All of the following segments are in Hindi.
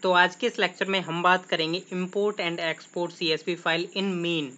तो आज के इस लेक्चर में हम बात करेंगे import and export CSV file in mean.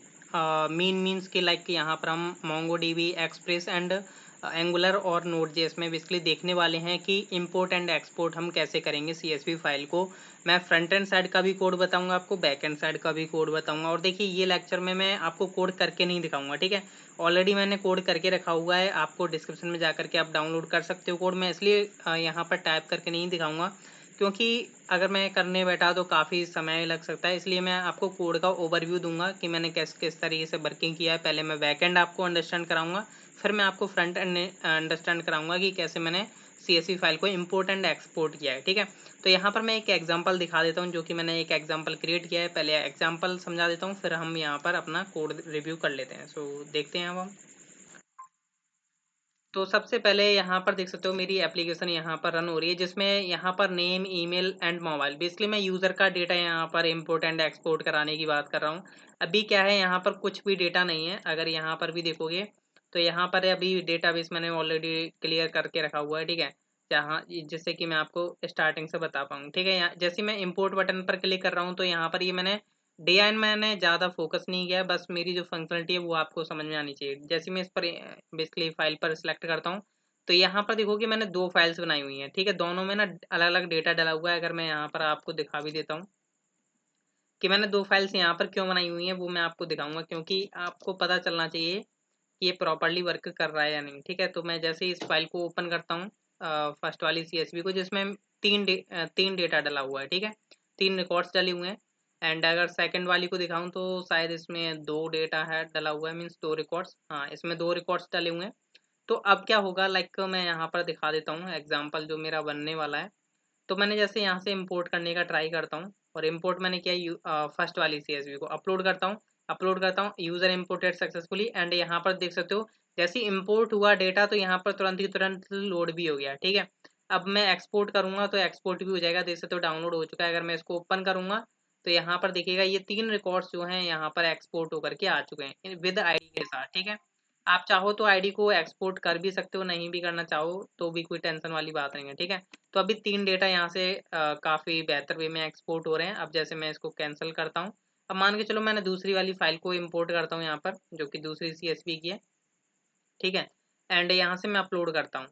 Mean means कि लाइक यहाँ पर हम मोंगोडीबी, एक्सप्रेस एंड एंगुलर और नोड.जेएस में बेसिकली देखने वाले हैं कि इंपोर्ट एंड एक्सपोर्ट हम कैसे करेंगे सीएसवी फाइल को। मैं फ्रंट एंड साइड का भी कोड बताऊंगा आपको, बैक एंड साइड का भी कोड बताऊंगा। और देखिए ये लेक्चर में मैं आपको कोड करके नहीं दिखाऊंगा, ठीक है। ऑलरेडी मैंने कोड करके रखा हुआ है, आपको डिस्क्रिप्शन में जाकर के आप डाउनलोड कर सकते हो कोड। मैं इसलिए यहाँ पर टाइप करके नहीं दिखाऊंगा क्योंकि अगर मैं करने बैठा तो काफ़ी समय लग सकता है, इसलिए मैं आपको कोड का ओवरव्यू दूंगा कि मैंने किस तरीके से वर्किंग किया है। पहले मैं बैक एंड आपको अंडरस्टैंड कराऊंगा, फिर मैं आपको फ्रंट एंड अंडरस्टैंड कराऊंगा कि कैसे मैंने सीएसवी फाइल को इंपोर्ट एंड एक्सपोर्ट किया है, ठीक है। तो यहाँ पर मैं एक एग्जांपल दिखा देता हूँ, जो कि मैंने एक एग्जांपल क्रिएट किया है। पहले एग्जांपल समझा देता हूँ, फिर हम यहाँ पर अपना कोड रिव्यू कर लेते हैं। सो देखते हैं अब हम। तो सबसे पहले यहाँ पर देख सकते हो मेरी एप्लीकेशन यहाँ पर रन हो रही है, जिसमें यहाँ पर name, email and mobile, basically मैं यूज़र का डेटा यहाँ पर इंपोर्ट एंड एक्सपोर्ट कराने की बात कर रहा हूँ। अभी क्या है, यहाँ पर कुछ भी डेटा नहीं है। अगर यहाँ पर भी देखोगे तो यहाँ पर अभी डेटाबेस मैंने ऑलरेडी क्लियर करके रखा हुआ है, ठीक है। जहाँ जिससे कि मैं आपको स्टार्टिंग से बता पाऊँ, ठीक है। यहाँ जैसे मैं इम्पोर्ट बटन पर क्लिक कर रहा हूँ तो यहाँ पर ये मैंने डिजाइन मैंने ज़्यादा फोकस नहीं किया है, बस मेरी जो फंक्शनलिटी है वो आपको समझ में आनी चाहिए। जैसे मैं इस पर बेसिकली फाइल पर सिलेक्ट करता हूँ तो यहाँ पर देखोगे मैंने दो फाइल्स बनाई हुई हैं, ठीक है। दोनों में ना अलग अलग डेटा डाला हुआ है। अगर मैं यहाँ पर आपको दिखा भी देता हूँ कि मैंने दो फाइल्स यहाँ पर क्यों बनाई हुई हैं, वो मैं आपको दिखाऊंगा, क्योंकि आपको पता चलना चाहिए कि ये प्रॉपरली वर्क कर रहा है या नहीं, ठीक है। तो मैं जैसे इस फाइल को ओपन करता हूँ, फर्स्ट वाली सीएसवी को, जिसमें तीन डेटा डाला हुआ है, ठीक है। तीन रिकॉर्ड्स डले हुए हैं। एंड अगर सेकंड वाली को दिखाऊं तो शायद इसमें दो डेटा है डला हुआ है, मीन्स दो रिकॉर्ड्स। हाँ, इसमें दो रिकॉर्ड्स डले हुए हैं। तो अब क्या होगा, लाइक मैं यहाँ पर दिखा देता हूँ एग्जाम्पल जो मेरा बनने वाला है। तो मैंने जैसे यहाँ से इंपोर्ट करने का ट्राई करता हूँ, और इंपोर्ट मैंने किया फर्स्ट वाली सीएसवी को अपलोड करता हूँ यूजर इंपोर्टेड सक्सेसफुली। एंड यहाँ पर देख सकते हो जैसे इंपोर्ट हुआ डेटा तो यहाँ पर तुरंत ही तुरंत लोड भी हो गया, ठीक है। अब मैं एक्सपोर्ट करूंगा तो एक्सपोर्ट भी हो जाएगा, देख सकते हो डाउनलोड हो चुका है। अगर मैं इसको ओपन करूंगा तो यहाँ पर देखिएगा ये तीन रिकॉर्ड्स जो हैं यहाँ पर एक्सपोर्ट होकर के आ चुके हैं विद आईडी के साथ, ठीक है। आप चाहो तो आईडी को एक्सपोर्ट कर भी सकते हो, नहीं भी करना चाहो तो भी कोई टेंशन वाली बात नहीं है, ठीक है। तो अभी तीन डेटा यहाँ से काफ़ी बेहतर वे में एक्सपोर्ट हो रहे हैं। अब जैसे मैं इसको कैंसिल करता हूँ, अब मान के चलो मैंने दूसरी वाली फाइल को इंपोर्ट करता हूँ यहाँ पर, जो कि दूसरी सीएसवी की है, ठीक है। एंड यहाँ से मैं अपलोड करता हूँ,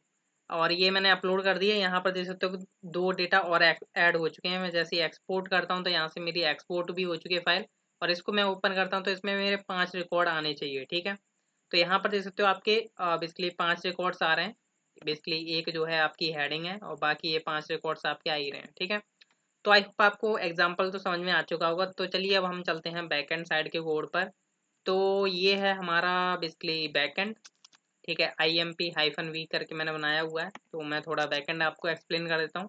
और ये मैंने अपलोड कर दिया। यहाँ पर देख सकते हो कि दो डेटा और ऐड हो चुके हैं। मैं जैसे एक्सपोर्ट करता हूँ तो यहाँ से मेरी एक्सपोर्ट भी हो चुकी है फाइल, और इसको मैं ओपन करता हूँ तो इसमें मेरे 5 रिकॉर्ड आने चाहिए, ठीक है। तो यहाँ पर देख सकते हो आपके बेसिकली 5 रिकॉर्ड्स आ रहे हैं। बेसिकली एक जो है आपकी हेडिंग है, और बाकी ये 5 रिकॉर्ड्स आपके आ ही रहे हैं, ठीक है। तो आई होप आपको एग्जाम्पल तो समझ में आ चुका होगा। तो चलिए अब हम चलते हैं बैक एंड साइड के कोड पर। तो ये है हमारा बेसिकली बैक एंड, ठीक है। IMP-V करके मैंने बनाया हुआ है। तो मैं थोड़ा बैक एंड आपको एक्सप्लेन कर देता हूँ,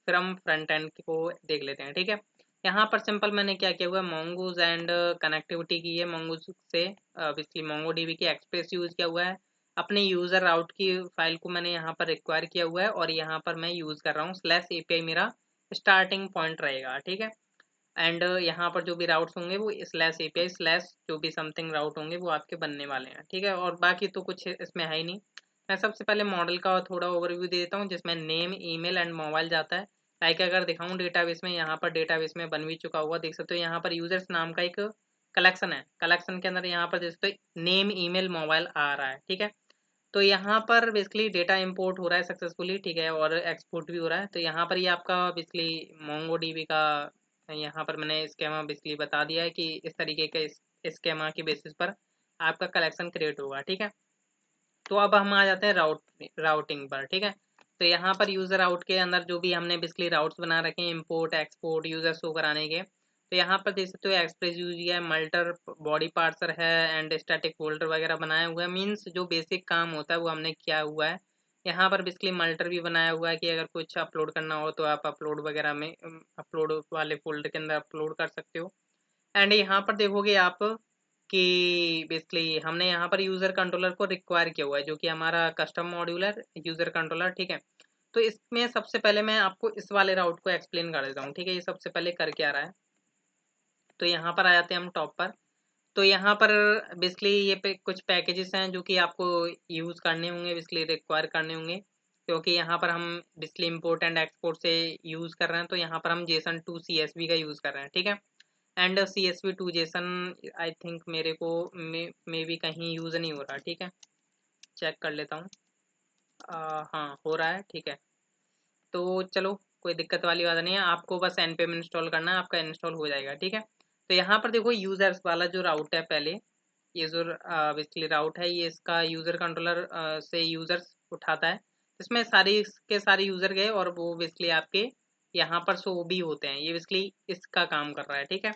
फिर हम फ्रंट एंड को देख लेते हैं, ठीक है। यहाँ पर सिंपल मैंने क्या किया हुआ है, मोंगोज एंड कनेक्टिविटी की है मोंगोज से, बेसिकली मोंगोडीबी की एक्सप्रेस यूज़ किया हुआ है। अपने यूज़र राउट की फाइल को मैंने यहाँ पर रिक्वायर किया हुआ है, और यहाँ पर मैं यूज़ कर रहा हूँ /API, मेरा स्टार्टिंग पॉइंट रहेगा, ठीक है। एंड यहाँ पर जो भी राउट्स होंगे वो /API/ जो भी समथिंग राउट होंगे वो आपके बनने वाले हैं, ठीक है। और बाकी तो कुछ इसमें है ही नहीं। मैं सबसे पहले मॉडल का थोड़ा ओवरव्यू दे देता हूँ, जिसमें नेम, ईमेल एंड मोबाइल जाता है। लाइक अगर दिखाऊँ डेटाबेस में, यहाँ पर डेटाबेस में बन भी चुका हुआ, देख सकते हो यहाँ पर यूजर्स नाम का एक कलेक्शन है। कलेक्शन के अंदर यहाँ पर देख सकते हो नेम, ईमेल, मोबाइल आ रहा है, ठीक है। तो यहाँ पर बेसिकली डेटा इंपोर्ट हो रहा है सक्सेसफुली, ठीक है, और एक्सपोर्ट भी हो रहा है। तो यहाँ पर ये आपका बेसिकली मोंगोडीबी का, यहाँ पर मैंने स्केमा बेसिकली बता दिया है कि इस तरीके के स्केमा की बेसिस पर आपका कलेक्शन क्रिएट होगा, ठीक है। तो अब हम आ जाते हैं राउटिंग पर, ठीक है। तो यहाँ पर यूजर राउट के अंदर जो भी हमने बेसिकली राउट्स बना रखे हैं इंपोर्ट एक्सपोर्ट यूजर शो कराने के, तो यहाँ पर देख सकते हो एक्सप्रेस यूज किया है, मल्टर बॉडी पार्सर है, एंड स्टैटिक फोल्डर वगैरह बनाया हुआ है। मीन्स जो बेसिक काम होता है वो हमने किया हुआ है। यहाँ पर बेसिकली मल्टर भी बनाया हुआ है कि अगर कुछ अपलोड करना हो तो आप अपलोड वगैरह में अपलोड वाले फोल्डर के अंदर अपलोड कर सकते हो। एंड यहाँ पर देखोगे आप कि बेसिकली हमने यहाँ पर यूजर कंट्रोलर को रिक्वायर किया हुआ है, जो कि हमारा कस्टम मॉड्यूल है यूजर कंट्रोलर, ठीक है। तो इसमें सबसे पहले मैं आपको इस वाले राउट को एक्सप्लेन कर देता हूँ, ठीक है। ये सबसे पहले करके आ रहा है। तो यहाँ पर आ जाते हैं हम टॉप पर। तो यहाँ पर बेसिकली ये कुछ पैकेजेस हैं जो कि आपको यूज़ करने होंगे, बेसिकली रिक्वायर करने होंगे। क्योंकि यहाँ पर हम बेसिकली इम्पोर्ट एंड एक्सपोर्ट से यूज़ कर रहे हैं, तो यहाँ पर हम जेसन टू CSV का यूज़ कर रहे हैं, ठीक है। And CSV to JSON I think मेरे को मे भी कहीं यूज़ नहीं हो रहा, ठीक है, चेक कर लेता हूँ। हाँ हो रहा है, ठीक है। तो चलो कोई दिक्कत वाली बात नहीं है, आपको बस npm इंस्टॉल करना है, आपका इंस्टॉल हो जाएगा, ठीक है। तो यहाँ पर देखो यूजर्स वाला जो राउट है, पहले ये जो बेसिकली राउट है, ये इसका यूजर कंट्रोलर से यूजर्स उठाता है, इसमें सारे के सारे यूजर गए और वो बेसिकली आपके यहाँ पर शो भी होते हैं, ये बेसिकली इसका काम कर रहा है, ठीक है।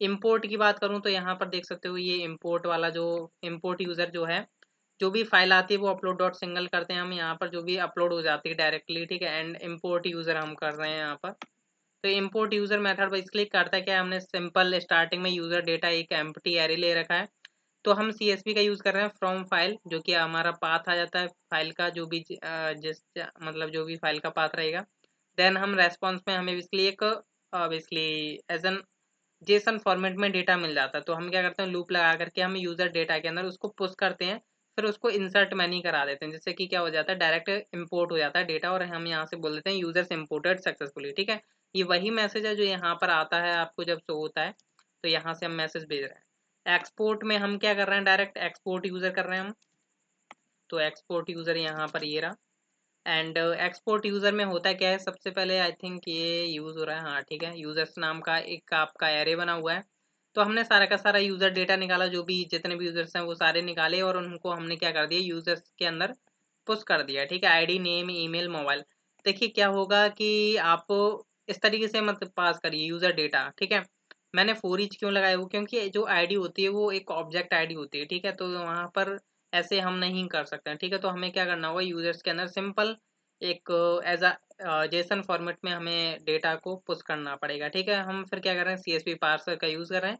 इम्पोर्ट की बात करूँ तो यहाँ पर देख सकते हो, ये इम्पोर्ट वाला जो इम्पोर्ट यूजर जो है, जो भी फाइल आती है वो अपलोड डॉट सिंगल करते हैं हम यहाँ पर, जो भी अपलोड हो जाती है डायरेक्टली, ठीक है। एंड इम्पोर्ट यूजर हम कर रहे हैं यहाँ पर। तो इम्पोर्ट यूजर मेथड बेसिकली करता है क्या, हमने सिंपल स्टार्टिंग में यूजर डेटा एक एम्प्टी एरे ले रखा है, तो हम CSV का यूज कर रहे हैं फ्रॉम फाइल, जो कि हमारा पाथ आ जाता है फाइल का, जो भी जिस मतलब जो भी फाइल का पाथ रहेगा। देन हम रेस्पॉन्स में हमें बेसिकली एक basically as an JSON format में डेटा मिल जाता है, तो हम क्या करते हैं, लूप लगा करके हम यूजर डेटा के अंदर उसको पुश करते हैं, फिर उसको इंसर्ट मैनी करा देते हैं, जिससे कि क्या हो जाता है, डायरेक्ट इंपोर्ट हो जाता है डेटा, और हम यहाँ से बोल देते हैं यूजर्स इंपोर्टेड सक्सेसफुली, ठीक है। ये वही मैसेज है जो यहाँ पर आता है आपको जब शो होता है, तो यहाँ से हम मैसेज भेज रहे हैं। एक्सपोर्ट में हम क्या कर रहे हैं, डायरेक्ट एक्सपोर्ट यूजर कर रहे हैं हम, तो एक्सपोर्ट यूजर यहाँ पर ये रहा। एंड एक्सपोर्ट यूजर में होता क्या है, सबसे पहले आई थिंक ये यूज हो रहा है, हाँ ठीक है, यूजर्स नाम का एक आपका एरे बना हुआ है, तो हमने सारा का सारा यूजर डेटा निकाला, जो भी जितने भी यूजर्स हैं वो सारे निकाले, और उनको हमने क्या कर दिया, यूजर्स के अंदर पुश कर दिया, ठीक है। ID, name, email, mobile. देखिए क्या होगा कि आप इस तरीके से मत पास करिए यूजर डेटा, ठीक है। मैंने फॉर ईच क्यों लगाया, वो क्योंकि जो आईडी होती है वो एक ऑब्जेक्ट आईडी होती है, ठीक है, तो वहां पर ऐसे हम नहीं कर सकते हैं, ठीक है। तो हमें क्या करना होगा, यूजर्स के अंदर सिंपल एक एज अ जेसन फॉर्मेट में हमें डेटा को पुश करना पड़ेगा, ठीक है। हम फिर क्या कर रहे हैं, CSV पार्सर का यूज कर रहे हैं।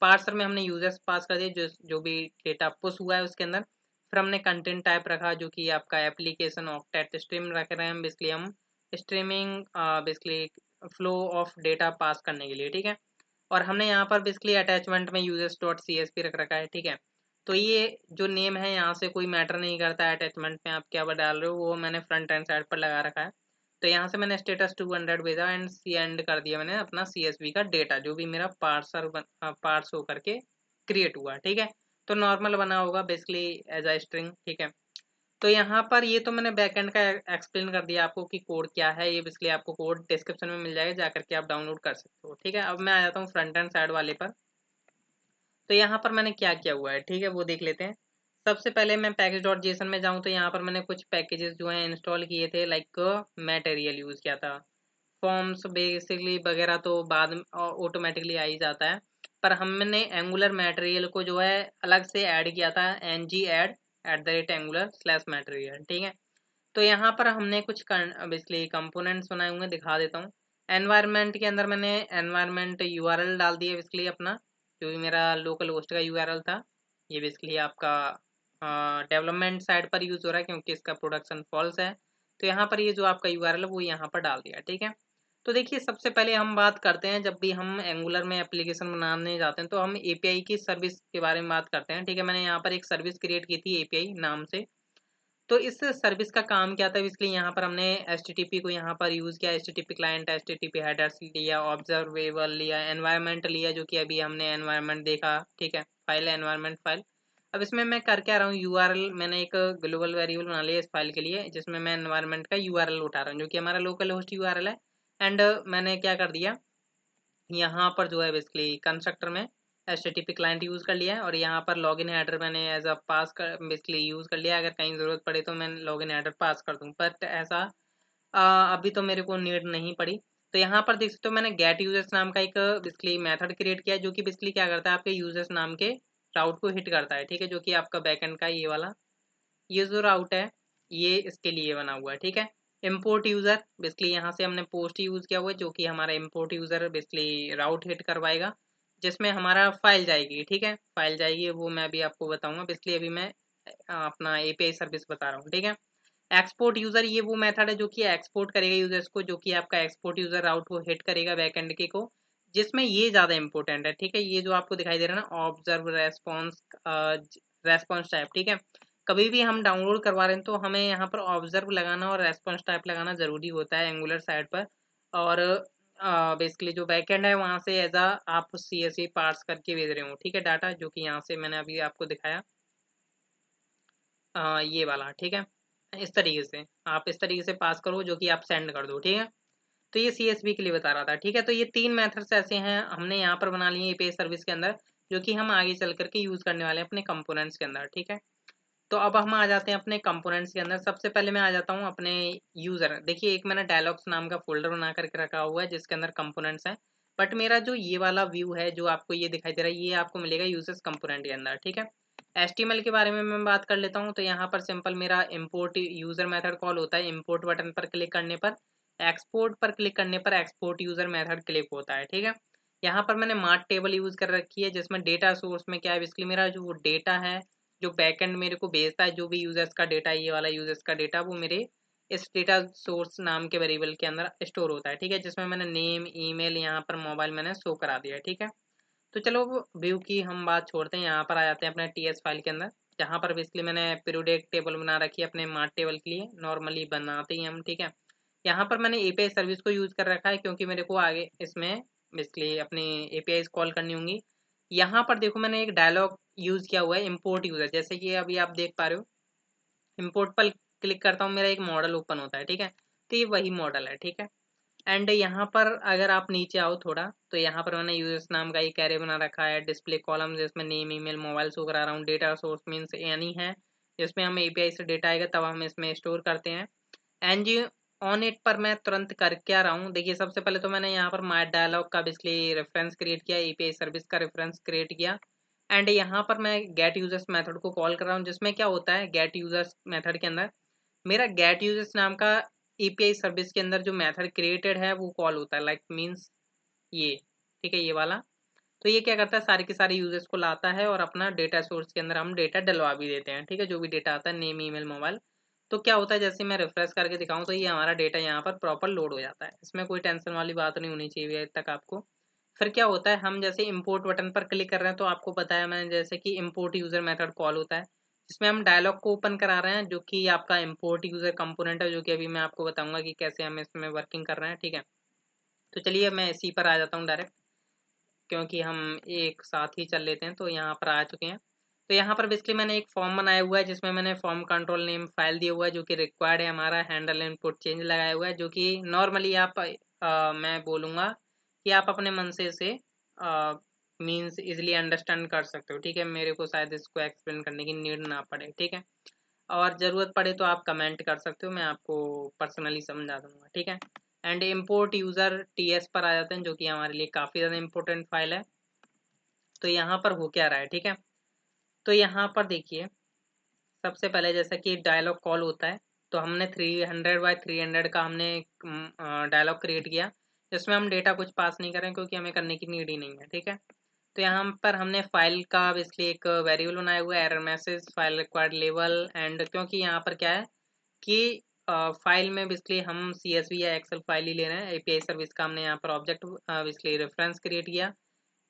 पार्सर में हमने यूजर्स पास कर दिए, जो भी डेटा पुश हुआ है उसके अंदर। फिर हमने कंटेंट टाइप रखा, जो कि आपका एप्लीकेशन ऑक्टेट स्ट्रीम रख रहे हैं हम, बेसिकली हम streaming basically flow of data pass करने के लिए, ठीक है। और हमने यहाँ पर बेसिकली अटैचमेंट में यूजर्स डॉट CSV रख रखा है, ठीक है। तो ये जो नेम है यहाँ से कोई मैटर नहीं करता है, अटैचमेंट में आप क्या डाल रहे हो वो मैंने फ्रंट एंड साइड पर लगा रखा है। तो यहाँ से मैंने स्टेटस 200 भेजा एंड सेंड कर दिया मैंने अपना CSV का डेटा, जो भी मेरा पार्स होकर के क्रिएट हुआ, ठीक है। तो नॉर्मल बना होगा बेसिकली एज अ स्ट्रिंग, ठीक है। तो यहाँ पर ये तो मैंने बैकएंड का एक्सप्लेन कर दिया आपको कि कोड क्या है, ये बेसिकली आपको कोड डिस्क्रिप्शन में मिल जाएगा, जाकर के आप डाउनलोड कर सकते हो, ठीक है। अब मैं आ जाता हूँ फ्रंट एंड साइड वाले पर। तो यहाँ पर मैंने क्या किया हुआ है, ठीक है, वो देख लेते हैं। सबसे पहले मैं पैकेज डॉट जेसन में जाऊँ, तो यहाँ पर मैंने कुछ पैकेजेस जो हैं इंस्टॉल किए थे, लाइक मटेरियल यूज़ किया था। फॉर्म्स बेसिकली वगैरह तो बाद में ऑटोमेटिकली आ ही जाता है, पर हमने एंगुलर मटेरियल को जो है अलग से ऐड किया था, ng add@angular/material, ठीक है। तो यहाँ पर हमने कुछ बेसिकली कंपोनेंट्स बनाए हुए दिखा देता हूँ। एनवायरनमेंट के अंदर मैंने एनवायरनमेंट URL डाल दिया बेसिकली अपना, जो भी मेरा लोकल होस्ट का URL था। ये बेसिकली आपका डेवलपमेंट साइड पर यूज़ हो रहा है, क्योंकि इसका प्रोडक्शन फॉल्स है। तो यहाँ पर ये जो आपका URL है वो यहाँ पर डाल दिया, ठीक है। तो देखिए सबसे पहले हम बात करते हैं, जब भी हम एंगुलर में एप्लीकेशन बनाने जाते हैं तो हम API की सर्विस के बारे में बात करते हैं, ठीक है। मैंने यहाँ पर एक सर्विस क्रिएट की थी API नाम से। तो इस सर्विस का काम क्या था, इसलिए यहाँ पर हमने HTTP को यहाँ पर यूज़ किया, HTTP क्लाइंट, HTTP हेडर्स लिया, ऑब्जर्वेबल लिया, एनवायरनमेंट लिया, जो कि अभी हमने एनवायरनमेंट देखा, ठीक है, फाइल एनवायरनमेंट फाइल। अब इसमें मैं कर क्या रहा हूँ, URL मैंने एक ग्लोबल वेरिएबल बना लिया इस फाइल के लिए, जिसमें मैं एनवायरनमेंट का URL उठा रहा हूँ, जो कि हमारा लोकल होस्ट URL है। एंड मैंने क्या कर दिया, यहाँ पर जो है बेसिकली कंस्ट्रक्टर में HTTP क्लाइंट यूज़ कर लिया है, और यहाँ पर लॉगिन हेडर मैंने एज अ पास कर बेसिकली यूज़ कर लिया, अगर कहीं ज़रूरत पड़े तो मैं लॉगिन हेडर पास कर दूँ, बट ऐसा अभी तो मेरे को नीड नहीं पड़ी। तो यहाँ पर देख सकते हो मैंने गेट यूजर्स नाम का एक बेसिकली मेथड क्रिएट किया, जो कि बेसिकली क्या करता है, आपके यूजर्स नाम के राउट को हिट करता है, ठीक है, जो कि आपका बैकएंड का ये वाला ये जो राउट है ये इसके लिए बना हुआ है, ठीक है। इम्पोर्ट यूजर बेसिकली यहाँ से हमने पोस्ट यूज किया हुआ है, जो कि हमारा इम्पोर्ट यूजर बेसिकली राउट हिट करवाएगा, जिसमें हमारा फाइल जाएगी, ठीक है, फाइल जाएगी, वो मैं भी आपको बताऊंगा। बेसिकली अभी मैं अपना API सर्विस बता रहा हूँ, ठीक है। एक्सपोर्ट यूजर ये वो मेथड है जो कि एक्सपोर्ट करेगा यूजर्स को, जो कि आपका एक्सपोर्ट यूजर राउट को हिट करेगा बैकएंड के को, जिसमें ये ज्यादा इंपॉर्टेंट है, ठीक है। ये जो आपको दिखाई दे रहा है ना, ऑब्जर्व रेस्पॉन्स रेस्पॉन्स टाइप, ठीक है। कभी भी हम डाउनलोड करवा रहे हैं तो हमें यहाँ पर ऑब्जर्व लगाना और रेस्पॉन्स टाइप लगाना ज़रूरी होता है एंगुलर साइड पर। और बेसिकली जो बैकएंड है वहाँ से एज आप CSV पार्स करके भेज रहे हो, ठीक है, डाटा, जो कि यहाँ से मैंने अभी आपको दिखाया ये वाला, ठीक है। इस तरीके से आप इस तरीके से पास करो जो कि आप सेंड कर दो, ठीक है। तो ये CSV के लिए बता रहा था, ठीक है। तो ये 3 मेथड्स ऐसे हैं हमने यहाँ पर बना लिए एपीआई सर्विस के अंदर, जो कि हम आगे चल करके यूज़ करने वाले हैं अपने कंपोनेंट्स के अंदर, ठीक है। तो अब हम आ जाते हैं अपने कंपोनेंट्स के अंदर। सबसे पहले मैं आ जाता हूँ अपने यूज़र। देखिए एक मैंने डायलॉग्स नाम का फोल्डर बना करके रखा हुआ है जिसके अंदर कंपोनेंट्स हैं। बट मेरा जो ये वाला व्यू है जो आपको ये दिखाई दे रहा है, ये आपको मिलेगा यूजर्स कंपोनेंट के अंदर, ठीक है। HTML के बारे में मैं बात कर लेता हूँ। तो यहाँ पर सिंपल मेरा इम्पोर्ट यूजर मेथड कॉल होता है। इम्पोर्ट बटन पर क्लिक करने पर, एक्सपोर्ट पर क्लिक करने पर एक्सपोर्ट यूजर मेथड क्लिक होता है, ठीक है। यहाँ पर मैंने मार्ट टेबल यूज कर रखी है जिसमें डेटा सोर्स में क्या है, बेसिकली मेरा जो डेटा है जो बैकएंड मेरे को भेजता है, जो भी यूजर्स का डेटा, ये वाला यूजर्स का डेटा, वो मेरे इस डेटा सोर्स नाम के वेरिएबल के अंदर स्टोर होता है, ठीक है। जिसमें मैंने नेम, ईमेल, यहाँ पर मोबाइल मैंने शो करा दिया है, ठीक है। तो चलो व्यू की हम बात छोड़ते हैं, यहाँ पर आ जाते हैं अपने TS फाइल के अंदर, जहाँ पर बेसिकली मैंने पीरियोडिक टेबल बना रखी है अपने मार्ट टेबल के लिए, नॉर्मली बनाते ही हम, ठीक है। यहाँ पर मैंने API सर्विस को यूज कर रखा है क्योंकि मेरे को आगे इसमें बेसिकली अपनी API कॉल करनी होंगी। यहाँ पर देखो मैंने एक डायलॉग यूज किया हुआ है इम्पोर्ट यूजर, जैसे कि अभी आप देख पा रहे हो। इम्पोर्ट पर क्लिक करता हूँ, मेरा एक मॉडल ओपन होता है, ठीक है। तो ये वही मॉडल है, ठीक है। एंड यहाँ पर अगर आप नीचे आओ थोड़ा, तो यहाँ पर मैंने यूजर्स नाम का एक एरे बना रखा है, डिस्प्ले कॉलम जिसमें नेम, ईमेल, मोबाइल शो करा रहा हूँ, डेटा सोर्स मीन्स यानी है जिसमें हम API से डेटा आएगा तब हम इसमें स्टोर करते हैं। एनजी ऑन इट पर मैं तुरंत कर क्या रहा हूँ, देखिए सबसे पहले तो मैंने यहाँ पर माय डायलॉग का बेसिकली रेफरेंस क्रिएट किया, API सर्विस का रेफरेंस क्रिएट किया। एंड यहाँ पर मैं गेट यूजर्स मेथड को कॉल कर रहा हूँ, जिसमें क्या होता है गेट यूजर्स मेथड के अंदर मेरा गेट यूजर्स नाम का API सर्विस के अंदर जो मेथड क्रिएटेड है वो कॉल होता है, लाइक मीन्स ये, ठीक है, ये वाला। तो ये क्या करता है, सारे के सारे यूजर्स को लाता है और अपना डेटा सोर्स के अंदर हम डेटा डलवा भी देते हैं, ठीक है, जो भी डेटा आता है, नेम, ईमेल, मोबाइल। तो क्या होता है, जैसे मैं रिफ्रेश करके दिखाऊं तो ये हमारा डेटा यहाँ पर प्रॉपर लोड हो जाता है, इसमें कोई टेंशन वाली बात नहीं होनी चाहिए अभी तक आपको। फिर क्या होता है, हम जैसे इम्पोर्ट बटन पर क्लिक कर रहे हैं तो आपको बताया मैंने जैसे कि इम्पोर्ट यूजर मेथड कॉल होता है, जिसमें हम डायलॉग को ओपन करा रहे हैं जो कि आपका इम्पोर्ट यूजर कंपोनेंट है, जो कि अभी मैं आपको बताऊंगा कि कैसे हम इसमें वर्किंग कर रहे हैं, ठीक है। तो चलिए मैं इसी पर आ जाता हूँ डायरेक्ट, क्योंकि हम एक साथ ही चल लेते हैं। तो यहाँ पर आ चुके हैं। तो यहाँ पर बेसिकली मैंने एक फॉर्म बनाया हुआ है जिसमें मैंने फॉर्म कंट्रोल नेम फाइल दिया हुआ है जो कि रिक्वायर्ड है, हमारा हैंडल इनपुट चेंज लगाया हुआ है, जो कि नॉर्मली आप मैं बोलूँगा कि आप अपने मन से इसे मीन्स इजिली अंडरस्टैंड कर सकते हो, ठीक है। मेरे को शायद इसको एक्सप्लेन करने की नीड ना पड़े, ठीक है। और ज़रूरत पड़े तो आप कमेंट कर सकते हो, मैं आपको पर्सनली समझा दूंगा, ठीक है। एंड इम्पोर्ट यूज़र TS पर आ जाते हैं, जो कि हमारे लिए काफ़ी ज़्यादा इंपॉर्टेंट फाइल है। तो यहाँ पर हो क्या रहा है, ठीक है। तो यहाँ पर देखिए सबसे पहले जैसा कि डायलॉग कॉल होता है, तो हमने 300x300 का हमने डायलॉग क्रिएट किया, जिसमें हम डेटा कुछ पास नहीं करें क्योंकि हमें करने की नीड ही नहीं है, ठीक है। तो यहाँ पर हमने फाइल का बेसिकली एक वेरिएबल बनाया हुआ है, error message, file required level. And क्योंकि यहाँ पर क्या है कि फाइल में बेसिकली हम CSV या एक्सेल फाइल ही ले रहे हैं, API सर्विस का हमने यहाँ पर ऑब्जेक्ट बेसिकली रेफरेंस क्रिएट किया,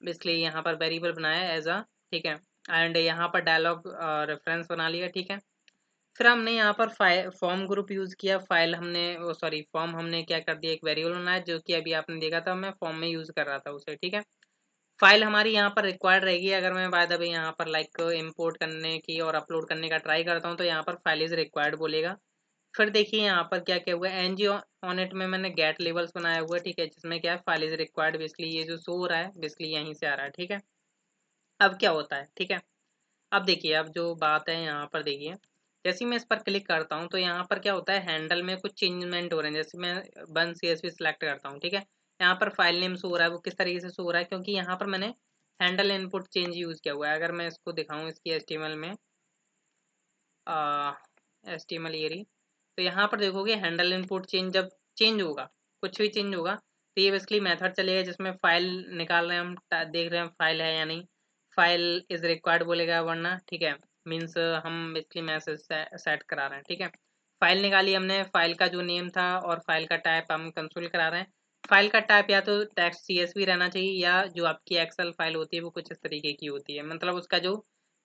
बेसिकली यहाँ पर वेरिएबल बनाया एज अ, ठीक है। एंड यहाँ पर डायलॉग रेफरेंस बना लिया, ठीक है। फिर हमने यहाँ पर फॉर्म ग्रुप यूज़ किया, फाइल हमने सॉरी फॉर्म हमने क्या कर दिया, एक वेरिएबल बनाया जो कि अभी आपने देखा था, मैं फॉर्म में यूज़ कर रहा था उसे, ठीक है। फाइल हमारी यहाँ पर रिक्वायर्ड रहेगी, अगर मैं बाय द वे यहाँ पर लाइक इंपोर्ट करने की और अपलोड करने का ट्राई करता हूँ तो यहाँ पर फाइल इज रिक्वायर्ड बोलेगा। फिर देखिए यहाँ पर क्या क्या हुआ है, एनजी ऑन इट में मैंने गेट लेवल्स बनाया हुआ है, ठीक है, जिसमें क्या है फाइल इज रिक्वायर्ड, बेसिकली ये जो शो हो रहा है बेसिकली यहीं से आ रहा है, ठीक है। अब क्या होता है, ठीक है। अब देखिए अब जो बात है यहाँ पर देखिए, जैसे ही मैं इस पर क्लिक करता हूँ तो यहाँ पर क्या होता है, हैंडल में कुछ चेंजमेंट हो रहे हैं। जैसे मैं वन CSV सिलेक्ट करता हूँ, ठीक है, यहाँ पर फाइल नेम शो हो रहा है, वो किस तरीके से शो हो रहा है, क्योंकि यहाँ पर मैंने हैंडल इनपुट चेंज यूज़ किया हुआ है। अगर मैं इसको दिखाऊँ इसकी HTML में HTML ये रही, तो यहाँ पर देखोगे हैंडल इनपुट चेंज जब चेंज होगा, कुछ भी चेंज होगा, तो ये बेसिकली मेथड चलेगा जिसमें फाइल निकाल रहे हैं हम, देख रहे हैं फाइल है या नहीं, फाइल इज रिक्वायर्ड बोलेगा वरना, ठीक है। मीन्स हम बेसिकली मैसेज सेट करा रहे हैं, ठीक है। फाइल निकाली हमने, फाइल का जो नेम था और फाइल का टाइप हम कंसोल करा रहे हैं। फाइल का टाइप या तो टेक्स्ट CSV रहना चाहिए, या जो आपकी एक्सेल फाइल होती है वो कुछ इस तरीके की होती है, मतलब उसका जो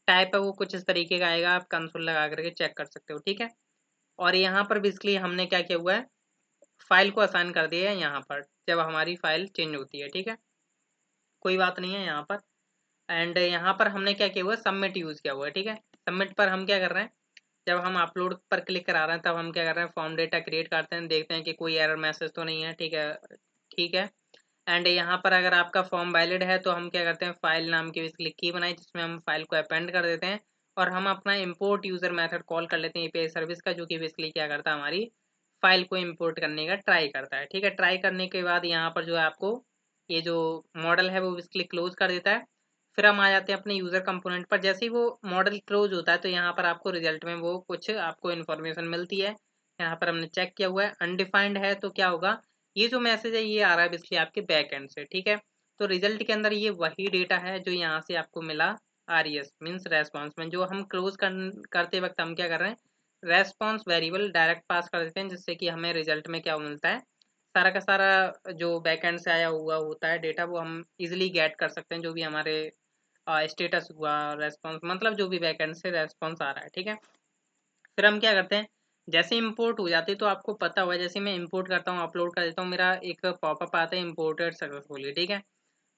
टाइप है वो कुछ इस तरीके का आएगा, आप कंसोल लगा करके चेक कर सकते हो, ठीक है। और यहाँ पर बेसिकली हमने क्या किया हुआ है, फाइल को असाइन कर दिया है यहाँ पर, जब हमारी फाइल चेंज होती है, ठीक है, कोई बात नहीं है यहाँ पर। एंड यहाँ पर हमने क्या किया हुआ है, सबमिट यूज़ किया हुआ है, ठीक है। सबमिट पर हम क्या कर रहे हैं, जब हम अपलोड पर क्लिक करा रहे हैं तब हम क्या कर रहे हैं, फॉर्म डेटा क्रिएट करते हैं, देखते हैं कि कोई एरर मैसेज तो नहीं है, ठीक है, ठीक है। एंड यहाँ पर अगर आपका फॉर्म वैलिड है तो हम क्या करते हैं, फाइल नाम की बेसिकली की बनाई जिसमें हम फाइल को अपेंड कर देते हैं, और हम अपना इंपोर्ट यूजर मेथड कॉल कर लेते हैं एपीआई सर्विस का, जो कि बेसिकली क्या करता है, हमारी फाइल को इंपोर्ट करने का ट्राई करता है, ठीक है। ट्राई करने के बाद यहाँ पर जो है आपको ये जो मॉडल है वो बेसिकली क्लोज कर देता है। फिर हम आ जाते हैं अपने यूजर कंपोनेंट पर। जैसे ही वो मॉडल क्लोज होता है तो यहाँ पर आपको रिजल्ट में वो कुछ आपको इन्फॉर्मेशन मिलती है। यहाँ पर हमने चेक किया हुआ है, अनडिफाइंड है, तो क्या होगा, ये जो मैसेज है ये आ रहा है बेसिकली आपके बैक एंड से, ठीक है। तो रिजल्ट के अंदर ये वही डेटा है जो यहाँ से आपको मिला, आरईएस मीन्स रेस्पॉन्स में। जो हम क्लोज करते वक्त हम क्या कर रहे हैं, रेस्पॉन्स वेरिएबल डायरेक्ट पास कर देते हैं, जिससे कि हमें रिजल्ट में क्या मिलता है, सारा का सारा जो बैकएंड से आया हुआ होता है डेटा वो हम इजीली गेट कर सकते हैं, जो भी हमारे स्टेटस हुआ, रेस्पॉन्स मतलब जो भी बैकएंड से रेस्पॉन्स आ रहा है, ठीक है। फिर हम क्या करते हैं, जैसे इंपोर्ट हो जाती है तो आपको पता होगा, जैसे मैं इंपोर्ट करता हूँ, अपलोड कर देता हूँ, मेरा एक पॉपअप आता है इंपोर्टेड सक्सेसफुली, ठीक है।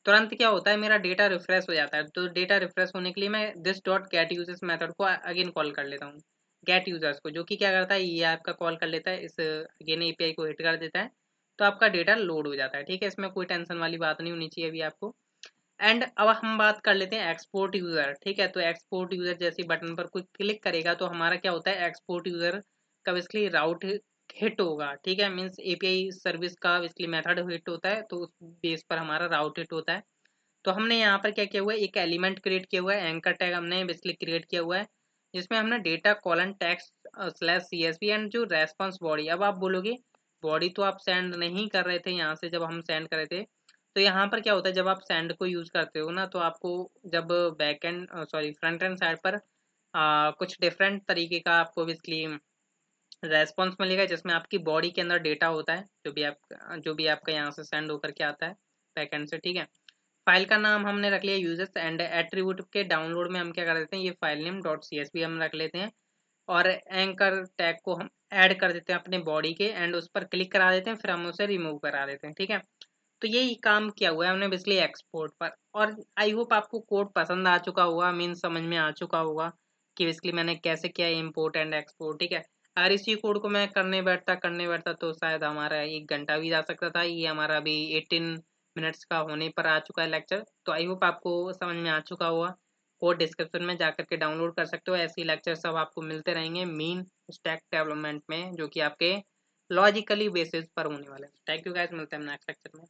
तुरंत क्या होता है, मेरा डेटा रिफ्रेश हो जाता है। तो डेटा रिफ्रेश होने के लिए मैं this dot gate users method को अगेन कॉल कर लेता हूँ, गेट यूजर्स को, जो कि क्या करता है, ये आपका कॉल कर लेता है, इस अगेन एपीआई को हिट कर देता है, तो आपका डेटा लोड हो जाता है, ठीक है। इसमें कोई टेंशन वाली बात नहीं होनी चाहिए अभी आपको। एंड अब हम बात कर लेते हैं एक्सपोर्ट यूजर, ठीक है। तो एक्सपोर्ट यूजर जैसे बटन पर कोई क्लिक करेगा तो हमारा क्या होता है, एक्सपोर्ट यूजर का बेसिकली राउट हिट होगा, ठीक है, मीन्स एपीआई सर्विस का बेसिकली मेथड हिट होता है, तो उस बेस पर हमारा राउट हिट होता है। तो हमने यहाँ पर क्या किया हुआ है, एक एलिमेंट क्रिएट किया हुआ है, एंकर टैग हमने बेसिकली क्रिएट किया हुआ है, जिसमें हमने data colon text slash CSV and जो रेस्पॉन्स बॉडी। अब आप बोलोगे बॉडी तो आप सेंड नहीं कर रहे थे यहाँ से, जब हम सेंड कर रहे थे तो यहाँ पर क्या होता है, जब आप सेंड को यूज करते हो ना, तो आपको जब back and sorry front end side पर कुछ डिफरेंट तरीके का आपको बेसिकली रेस्पॉन्स मिलेगा, जिसमें आपकी बॉडी के अंदर डेटा होता है, जो भी आपका यहाँ से सेंड होकर के आता है बैक एंड से, ठीक है। फाइल का नाम हमने रख लिया यूजर्स, एंड एट्रीब्यूट के डाउनलोड में हम क्या कर देते हैं, ये फाइल नेम डॉट सीएसवी हम रख लेते हैं, और एंकर टैग को हम ऐड कर देते हैं अपने बॉडी के, एंड उस पर क्लिक करा देते हैं, फिर हम उसे रिमूव करा देते हैं, ठीक है। तो यही काम किया हुआ है हमने बेसिकली एक्सपोर्ट पर। और आई होप आपको कोड पसंद आ चुका होगा, मीन समझ में आ चुका होगा कि बेसिकली मैंने कैसे किया इम्पोर्ट एंड एक्सपोर्ट, ठीक है। अगर इसी कोड को मैं करने बैठता तो शायद हमारा 1 घंटा भी जा सकता था। ये हमारा अभी 18 मिनट्स का होने पर आ चुका है लेक्चर। तो आई होप आपको समझ में आ चुका होगा। कोड डिस्क्रिप्शन में जाकर के डाउनलोड कर सकते हो, ऐसे लेक्चर सब आपको मिलते रहेंगे मीन स्टैक डेवलपमेंट में, जो कि आपके लॉजिकली बेसिस पर होने वाले हैं। थैंक यू गाइस, मिलते हैं नेक्स्ट लेक्चर में।